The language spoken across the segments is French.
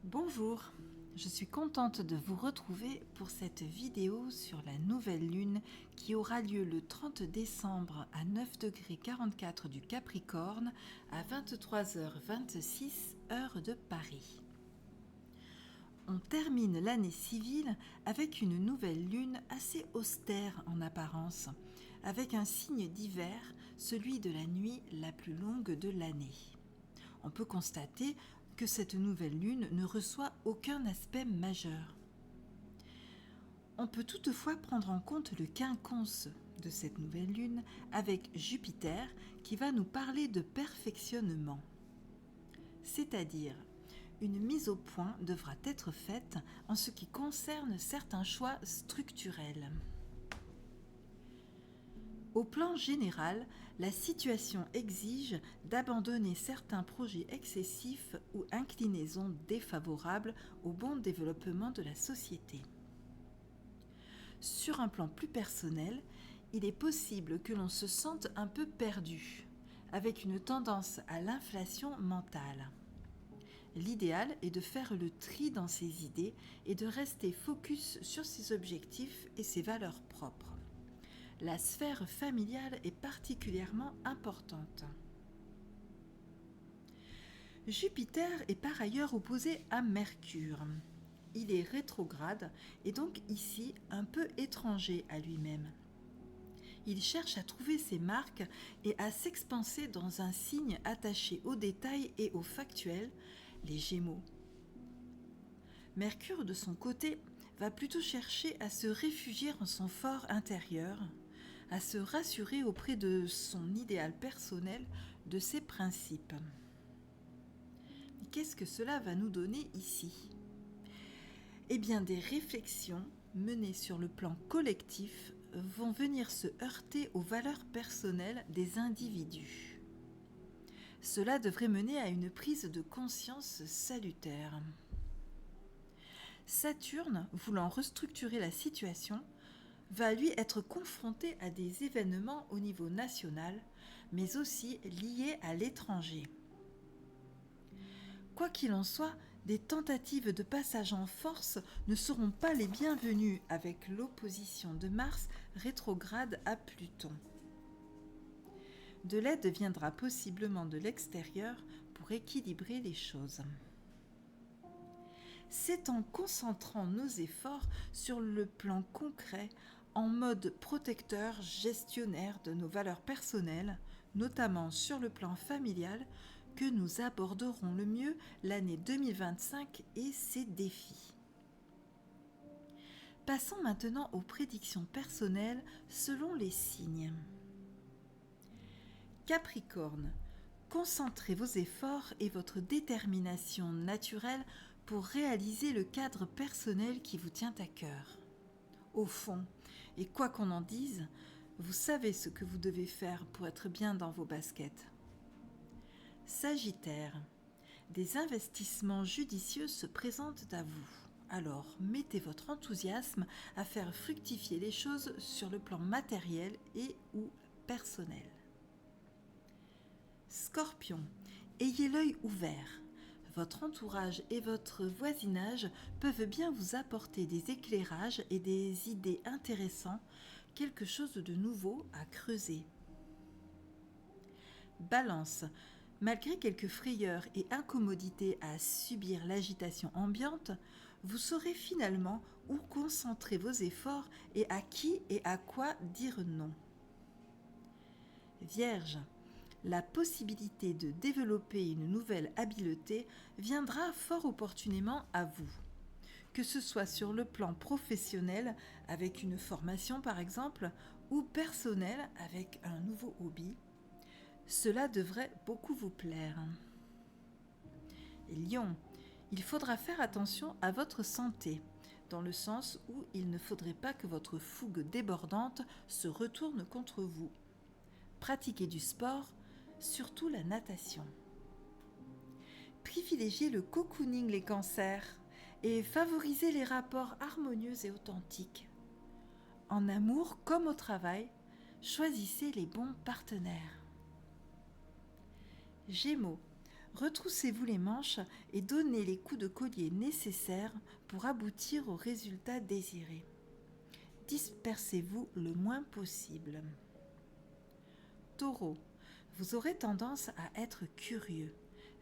Bonjour, je suis contente de vous retrouver pour cette vidéo sur la nouvelle lune qui aura lieu le 30 décembre à 9,44 du Capricorne à 23h26 heure de Paris. On termine l'année civile avec une nouvelle lune assez austère en apparence, avec un signe d'hiver, celui de la nuit la plus longue de l'année. On peut constater que cette nouvelle lune ne reçoit aucun aspect majeur. On peut toutefois prendre en compte le quinconce de cette nouvelle lune avec Jupiter qui va nous parler de perfectionnement. C'est-à-dire, une mise au point devra être faite en ce qui concerne certains choix structurels. Au plan général, la situation exige d'abandonner certains projets excessifs ou inclinaisons défavorables au bon développement de la société. Sur un plan plus personnel, il est possible que l'on se sente un peu perdu, avec une tendance à l'inflation mentale. L'idéal est de faire le tri dans ses idées et de rester focus sur ses objectifs et ses valeurs propres. La sphère familiale est particulièrement importante. Jupiter est par ailleurs opposé à Mercure. Il est rétrograde et donc ici un peu étranger à lui-même. Il cherche à trouver ses marques et à s'expanser dans un signe attaché aux détails et au factuel, les Gémeaux. Mercure, de son côté, va plutôt chercher à se réfugier en son fort intérieur, à se rassurer auprès de son idéal personnel, de ses principes. Mais qu'est-ce que cela va nous donner ici ? Eh bien, des réflexions menées sur le plan collectif vont venir se heurter aux valeurs personnelles des individus. Cela devrait mener à une prise de conscience salutaire. Saturne, voulant restructurer la situation, va lui être confronté à des événements au niveau national, mais aussi liés à l'étranger. Quoi qu'il en soit, des tentatives de passage en force ne seront pas les bienvenues avec l'opposition de Mars rétrograde à Pluton. De l'aide viendra possiblement de l'extérieur pour équilibrer les choses. C'est en concentrant nos efforts sur le plan concret, en mode protecteur gestionnaire de nos valeurs personnelles, notamment sur le plan familial, que nous aborderons le mieux l'année 2025 et ses défis. Passons maintenant aux prédictions personnelles selon les signes. Capricorne, concentrez vos efforts et votre détermination naturelle pour réaliser le cadre personnel qui vous tient à cœur. Au fond, et quoi qu'on en dise, vous savez ce que vous devez faire pour être bien dans vos baskets. Sagittaire, des investissements judicieux se présentent à vous. Alors, mettez votre enthousiasme à faire fructifier les choses sur le plan matériel et ou personnel. Scorpion, ayez l'œil ouvert. Votre entourage et votre voisinage peuvent bien vous apporter des éclairages et des idées intéressantes, quelque chose de nouveau à creuser. Balance, malgré quelques frayeurs et incommodités à subir l'agitation ambiante, vous saurez finalement où concentrer vos efforts et à qui et à quoi dire non. Vierge, la possibilité de développer une nouvelle habileté viendra fort opportunément à vous. Que ce soit sur le plan professionnel, avec une formation par exemple, ou personnel, avec un nouveau hobby, cela devrait beaucoup vous plaire. Lion, il faudra faire attention à votre santé, dans le sens où il ne faudrait pas que votre fougue débordante se retourne contre vous. Pratiquez du sport, surtout la natation. Privilégiez le cocooning les cancers et favorisez les rapports harmonieux et authentiques. En amour comme au travail, choisissez les bons partenaires. Gémeaux, Retroussez-vous les manches et donnez les coups de collier nécessaires pour aboutir au résultat désiré. Dispersez-vous le moins possible. Taureau, vous aurez tendance à être curieux.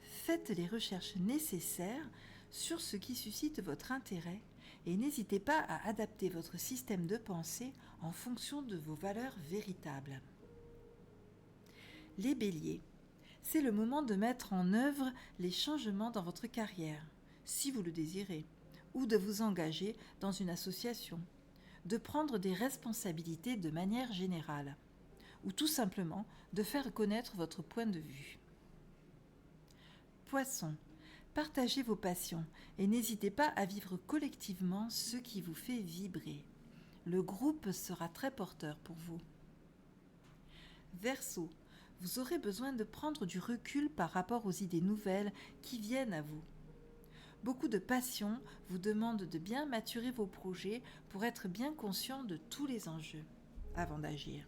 Faites les recherches nécessaires sur ce qui suscite votre intérêt et n'hésitez pas à adapter votre système de pensée en fonction de vos valeurs véritables. Les béliers, c'est le moment de mettre en œuvre les changements dans votre carrière, si vous le désirez, ou de vous engager dans une association, de prendre des responsabilités de manière générale, ou tout simplement de faire connaître votre point de vue. Poissons, partagez vos passions et n'hésitez pas à vivre collectivement ce qui vous fait vibrer. Le groupe sera très porteur pour vous. Verseau, vous aurez besoin de prendre du recul par rapport aux idées nouvelles qui viennent à vous. Beaucoup de passion vous demande de bien maturer vos projets pour être bien conscient de tous les enjeux avant d'agir.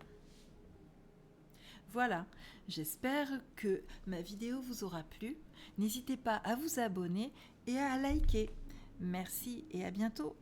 Voilà, j'espère que ma vidéo vous aura plu. N'hésitez pas à vous abonner et à liker. Merci et à bientôt.